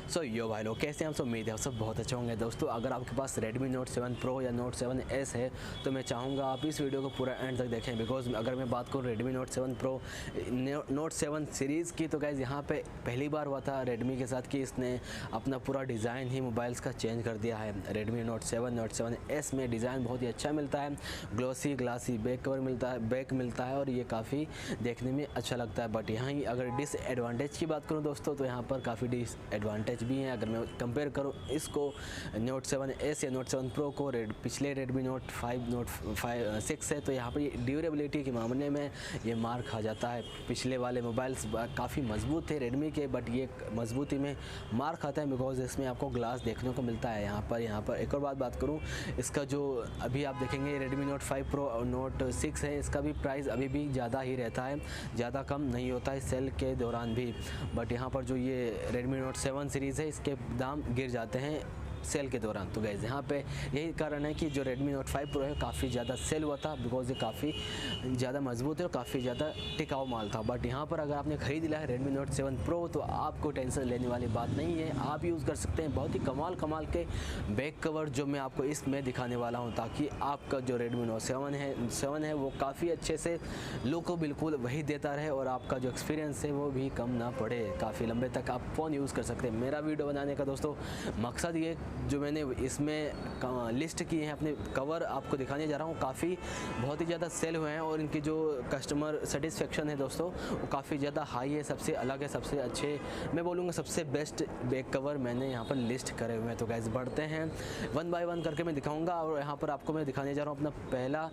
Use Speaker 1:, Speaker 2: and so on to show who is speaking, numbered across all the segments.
Speaker 1: सो यो भाई लोग कैसे हैं आप सब। उम्मीद है आप सब बहुत अच्छे होंगे। दोस्तों अगर आपके पास Redmi Note 7 Pro या Note 7S है तो मैं चाहूँगा आप इस वीडियो को पूरा एंड तक देखें। बिकॉज अगर मैं बात करूँ Redmi Note 7 Pro Note 7 series की तो गाइज़ यहाँ पे पहली बार हुआ था Redmi के साथ कि इसने अपना पूरा डिज़ाइन ही मोबाइल्स का चेंज कर दिया है। Redmi Note 7 Note 7S में डिज़ाइन बहुत ही अच्छा मिलता है, ग्लोसी ग्लासी बैक कवर मिलता है और ये काफ़ी देखने में अच्छा लगता है। बट यहाँ अगर डिसएडवांटेज की बात करूँ दोस्तों तो यहाँ पर काफ़ी डिसएडवांटेज भी हैं। अगर मैं कंपेयर करूं इसको Note 7S या Note 7 Pro को पिछले Redmi Note 5 Note 6 है तो यहाँ पर ड्यूरेबिलिटी के मामले में ये मार खा जाता है। पिछले वाले मोबाइल्स काफ़ी मजबूत थे Redmi के, बट ये मजबूती में मार खाता है बिकॉज इसमें आपको ग्लास देखने को मिलता है। यहाँ पर एक और बात करूँ इसका जो अभी आप देखेंगे Redmi Note 5 Pro और Note 6 है, इसका भी प्राइस अभी भी ज़्यादा ही रहता है, ज़्यादा कम नहीं होता है सेल के दौरान भी। बट यहाँ पर जो ये Redmi Note 7 सीरीज़ है इसके दाम गिर जाते हैं सेल के दौरान। तो गाइज़ यहाँ पे यही कारण है कि जो Redmi Note 5 Pro है काफ़ी ज़्यादा सेल हुआ था बिकॉज ये काफ़ी ज़्यादा मजबूत है और काफ़ी ज़्यादा टिकाऊ माल था। बट यहाँ पर अगर आपने ख़रीद लिया है Redmi Note 7 Pro तो आपको टेंशन लेने वाली बात नहीं है, आप यूज़ कर सकते हैं बहुत ही कमाल के बैक कवर जो मैं आपको इसमें दिखाने वाला हूँ, ताकि आपका जो Redmi Note 7 है वो काफ़ी अच्छे से लुक को बिल्कुल वही देता रहे और आपका जो एक्सपीरियंस है वो भी कम ना पड़े, काफ़ी लंबे तक आप फ़ोन यूज़ कर सकते हैं। मेरा वीडियो बनाने का दोस्तों मकसद ये जो मैंने इसमें लिस्ट की है अपने कवर आपको दिखाने जा रहा हूँ, काफ़ी बहुत ही ज़्यादा सेल हुए हैं और इनकी जो कस्टमर सेटिस्फेक्शन है दोस्तों वो काफ़ी ज़्यादा हाई है, सबसे अलग है, सबसे अच्छे मैं बोलूँगा सबसे बेस्ट बैक कवर मैंने यहाँ पर लिस्ट करे हुए हैं। तो गाइस बढ़ते हैं वन बाय वन करके मैं दिखाऊँगा और यहाँ पर आपको मैं दिखाने जा रहा हूँ अपना पहला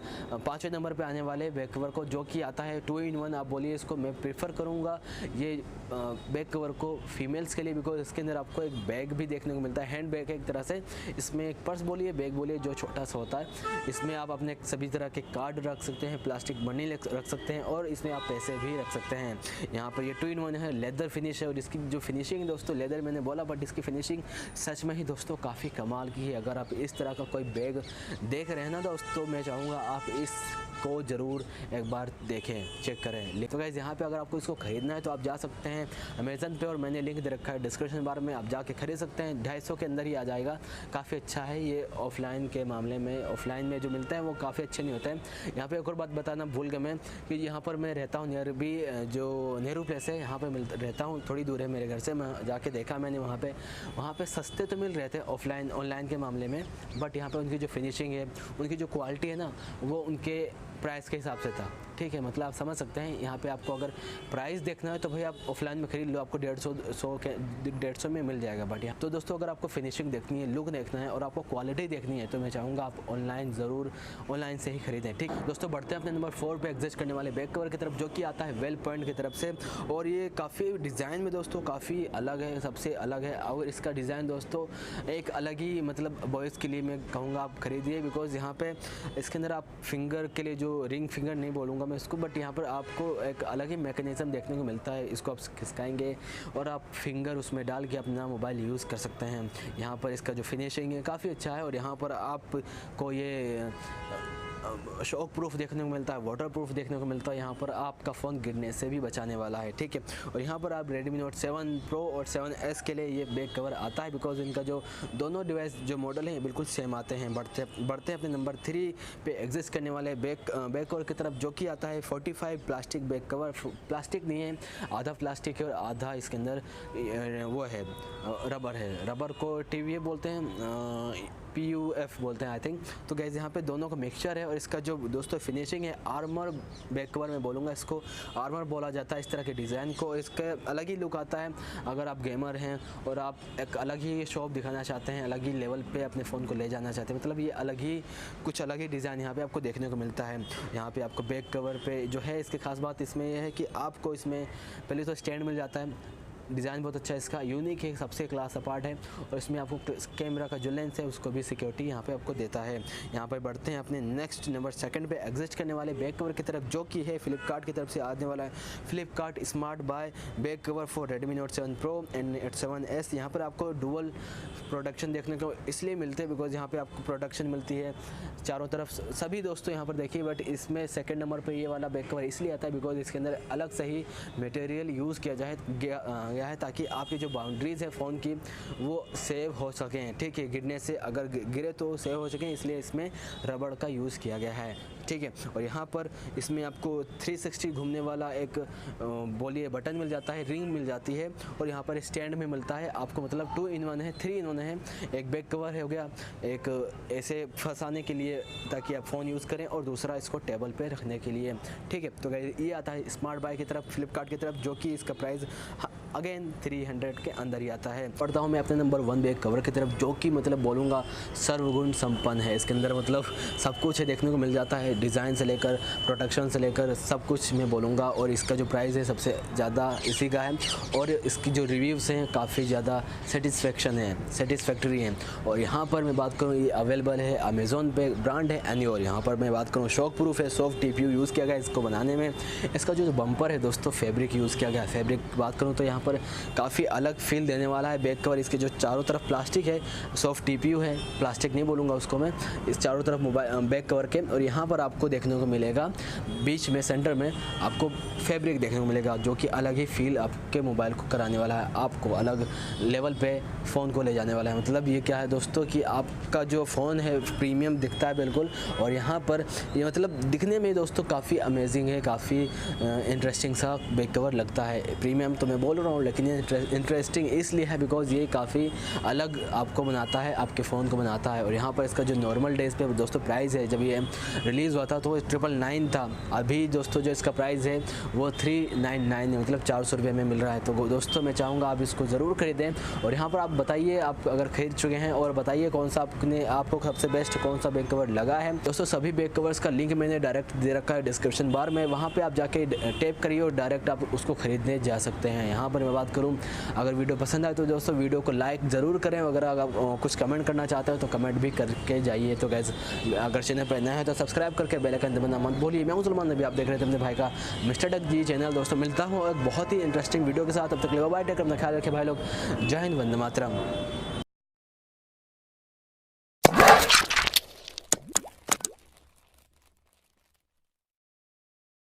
Speaker 1: 5वें नंबर पर आने वाले बैक कवर को, जो कि आता है 2-in-1 आप बोलिए इसको। मैं प्रेफर करूँगा ये बैक कवर को फीमेल्स के लिए बिकॉज इसके अंदर आपको एक बैग भी देखने को मिलता है, हैंड बैग है एक तरह से। इसमें एक पर्स बोलिए बैग बोलिए जो छोटा सा होता है, इसमें आप अपने सभी तरह के कार्ड रख सकते हैं, प्लास्टिक मनी रख सकते हैं और इसमें आप पैसे भी रख सकते हैं। यहाँ पर ये 2-in-1 है, लेदर फिनिश है और इसकी जो फिनिशिंग दोस्तों लेदर मैंने बोला बट इसकी फिनिशिंग सच में ही दोस्तों काफ़ी कमाल की है। अगर आप इस तरह का कोई बैग देख रहे हैं ना दोस्तों, मैं चाहूँगा आप इस को ज़रूर एक बार देखें, चेक करें। तो गाइस यहाँ पे अगर आपको इसको ख़रीदना है तो आप जा सकते हैं अमेज़न पे और मैंने लिंक दे रखा है डिस्क्रिप्शन बार में, आप जाके खरीद सकते हैं। 250 के अंदर ही आ जाएगा, काफ़ी अच्छा है ये। ऑफलाइन के मामले में ऑफलाइन में जो मिलता है वो काफ़ी अच्छे नहीं होता है। यहाँ पे एक और बात बताना भूल गया मैं कि यहाँ पर मैं रहता हूँ नियर भी जो नेहरू प्लेस है यहाँ पर रहता हूँ, थोड़ी दूर है मेरे घर से। मैं जाके देखा मैंने वहाँ पर सस्ते तो मिल रहे थे ऑनलाइन के मामले में, बट यहाँ पर उनकी जो फिनिशिंग है उनकी जो क्वालिटी है ना वो उनके प्राइस के हिसाब से था। ठीक है, मतलब आप समझ सकते हैं यहाँ पे आपको अगर प्राइस देखना है तो भाई आप ऑफलाइन में खरीद लो, आपको 150 में मिल जाएगा। बट यहाँ तो दोस्तों अगर आपको फिनिशिंग देखनी है, लुक देखना है और आपको क्वालिटी देखनी है तो मैं चाहूँगा आप ऑनलाइन से ही खरीदें। ठीक दोस्तों बढ़ते हैं अपने नंबर 4 पे एग्जिस्ट करने वाले बैक कवर की तरफ, जो कि आता है वेल पॉइंट की तरफ से। और ये काफ़ी डिज़ाइन में दोस्तों काफ़ी अलग है, सबसे अलग है। और इसका डिज़ाइन दोस्तों एक अलग ही, मतलब बॉयज़ के लिए मैं कहूँगा आप खरीदिए बिकॉज यहाँ पे इसके अंदर आप फिंगर के लिए जो रिंग फिंगर नहीं बोलूँगा मैं इसको, बट यहाँ पर आपको एक अलग ही मैकेनिज्म देखने को मिलता है। इसको आप खिसकाएंगे और आप फिंगर उसमें डाल के अपना मोबाइल यूज़ कर सकते हैं। यहाँ पर इसका जो फिनिशिंग है काफ़ी अच्छा है और यहाँ पर आपको ये शॉक प्रूफ देखने को मिलता है, वाटर प्रूफ देखने को मिलता है। यहाँ पर आपका फ़ोन गिरने से भी बचाने वाला है। ठीक है, और यहाँ पर आप Redmi Note 7 Pro और 7S के लिए ये बैक कवर आता है बिकॉज इनका जो दोनों डिवाइस जो मॉडल हैं बिल्कुल सेम आते हैं। बढ़ते अपने नंबर 3 पे एग्जिस्ट करने वाले बैक कवर की तरफ, जो कि आता है 45 प्लास्टिक बैक कवर। प्लास्टिक नहीं है, आधा प्लास्टिक है और आधा इसके अंदर वो है रबर है, रबर को TVA बोलते हैं, PUF बोलते हैं आई थिंक। तो गाइस यहाँ पे दोनों का मिक्सचर है और इसका जो दोस्तों फिनिशिंग है आर्मर बैक कवर में बोलूँगा, इसको आर्मर बोला जाता है इस तरह के डिज़ाइन को। इसका अलग ही लुक आता है अगर आप गेमर हैं और आप एक अलग ही शॉप दिखाना चाहते हैं, अलग ही लेवल पे अपने फ़ोन को ले जाना चाहते हैं, मतलब ये कुछ अलग ही डिज़ाइन यहाँ पे आपको देखने को मिलता है। यहाँ पे आपको बैक कवर पे जो है इसकी खास बात इसमें यह है कि आपको इसमें पहले तो स्टैंड मिल जाता है, डिज़ाइन बहुत अच्छा है इसका, यूनिक है, सबसे क्लास अपार्ट है। और इसमें आपको कैमरा का जो लेंस है उसको भी सिक्योरिटी यहाँ पे आपको देता है। यहाँ पर बढ़ते हैं अपने नेक्स्ट नंबर 2 पे एग्जिस्ट करने वाले बैक कवर की तरफ, जो कि है फ्लिपकार्ट की तरफ से आने वाला है Flipkart smart buy back cover for Redmi Note 7 Pro and 7S। यहाँ पर आपको डुअल प्रोडक्शन देखने को इसलिए मिलते हैं बिकॉज यहाँ पर आपको प्रोडक्शन मिलती है चारों तरफ सभी दोस्तों यहाँ पर देखिए। बट इसमें 2 नंबर पर ये वाला बैक कवर इसलिए आता है बिकॉज इसके अंदर अलग से ही मटेरियल यूज़ किया जाए गया है ताकि आपकी जो बाउंड्रीज़ है फ़ोन की वो सेव हो सकें, ठीक है, गिरने से, अगर गिरे तो सेव हो सकें, इसलिए इसमें रबड़ का यूज़ किया गया है, ठीक है। और यहाँ पर इसमें आपको 360 घूमने वाला एक बोलिए बटन मिल जाता है, रिंग मिल जाती है, और यहाँ पर स्टैंड में मिलता है आपको, मतलब 2 in 1 है, 3 in 1 है। एक बैक कवर हो गया, एक ऐसे फंसाने के लिए ताकि आप फ़ोन यूज़ करें, और दूसरा इसको टेबल पे रखने के लिए, ठीक है। तो ये आता है स्मार्ट बाय की तरफ, फ्लिपकार्ट की तरफ, जो कि इसका प्राइस अगेन 300 के अंदर ही आता है। पढ़ता हूँ मैं अपने नंबर 1 बैक कवर की तरफ, जो कि मतलब बोलूँगा सर्वगुण संपन्न है। इसके अंदर मतलब सब कुछ है, देखने को मिल जाता है, डिज़ाइन से लेकर प्रोटेक्शन से लेकर सब कुछ मैं बोलूँगा। और इसका जो प्राइस है सबसे ज़्यादा इसी का है, और इसकी जो रिव्यूज़ हैं काफ़ी ज़्यादा सेटिस्फैक्टरी हैं। और यहाँ पर मैं बात करूँ, ये अवेलेबल है अमेज़ॉन पे, ब्रांड है एन्योर। यहाँ पर मैं बात करूँ शॉक प्रूफ है, सॉफ्ट TPU यूज़ किया गया इसको बनाने में। इसका जो बम्पर है दोस्तों फैब्रिक यूज़ किया गया है। फैब्रिक बात करूँ तो यहाँ पर काफ़ी अलग फील देने वाला है बैक कवर। इसके जो चारों तरफ प्लास्टिक है, सॉफ्ट TPU है, प्लास्टिक नहीं बोलूँगा उसको मैं, इस चारों तरफ मोबाइल बैक कवर के। और यहाँ पर आपको देखने को मिलेगा बीच में सेंटर में आपको फैब्रिक देखने को मिलेगा, जो कि अलग ही फील आपके मोबाइल को कराने वाला है, आपको अलग लेवल पे फ़ोन को ले जाने वाला है। मतलब ये क्या है दोस्तों कि आपका जो फ़ोन है प्रीमियम दिखता है बिल्कुल। और यहाँ पर ये मतलब दिखने में दोस्तों काफ़ी अमेजिंग है, काफ़ी इंटरेस्टिंग सा बैक कवर लगता है। प्रीमियम तो मैं बोल रहा हूँ, लेकिन ये इंटरेस्टिंग इसलिए है बिकॉज़ ये काफ़ी अलग आपको बनाता है, आपके फ़ोन को बनाता है। और यहाँ पर इसका जो नॉर्मल डेज़ पे दोस्तों प्राइस है, जब ये रिलीज़ हुआ था तो 999 था। अभी दोस्तों जो इसका प्राइस है वो 399 है, मतलब 400 रुपये में मिल रहा है। तो दोस्तों मैं चाहूँगा आप इसको ज़रूर खरीदें। और यहाँ पर आप बताइए, आप अगर खरीद चुके हैं, और बताइए कौन सा आपको सबसे बेस्ट कौन सा बैक कवर लगा है। दोस्तों सभी बैक कवर्स का लिंक मैंने डायरेक्ट दे रखा है डिस्क्रिप्शन बार में, वहाँ पे आप जाके टैप करिए और डायरेक्ट आप उसको खरीदने जा सकते हैं। यहाँ पर मैं बात करूँ, अगर वीडियो पसंद आए तो दोस्तों वीडियो को लाइक ज़रूर करें। अगर आप कुछ कमेंट करना चाहते हो तो कमेंट भी करके जाइए। तो गाइस अगर चैनल पर नया है तो सब्सक्राइब करके बेल आइकन दबाना मत भूलिए। मैं मुसलमान नबी, आप देख रहे थे अपने भाई का MrTechG चैनल। दोस्तों मिलता हूँ एक बहुत ही इंटरेस्टिंग वीडियो के साथ, तब तक बाय, टेक केयर, अपना ख्याल रखें भाई लोग। जय हिंद, वंदे मातरम।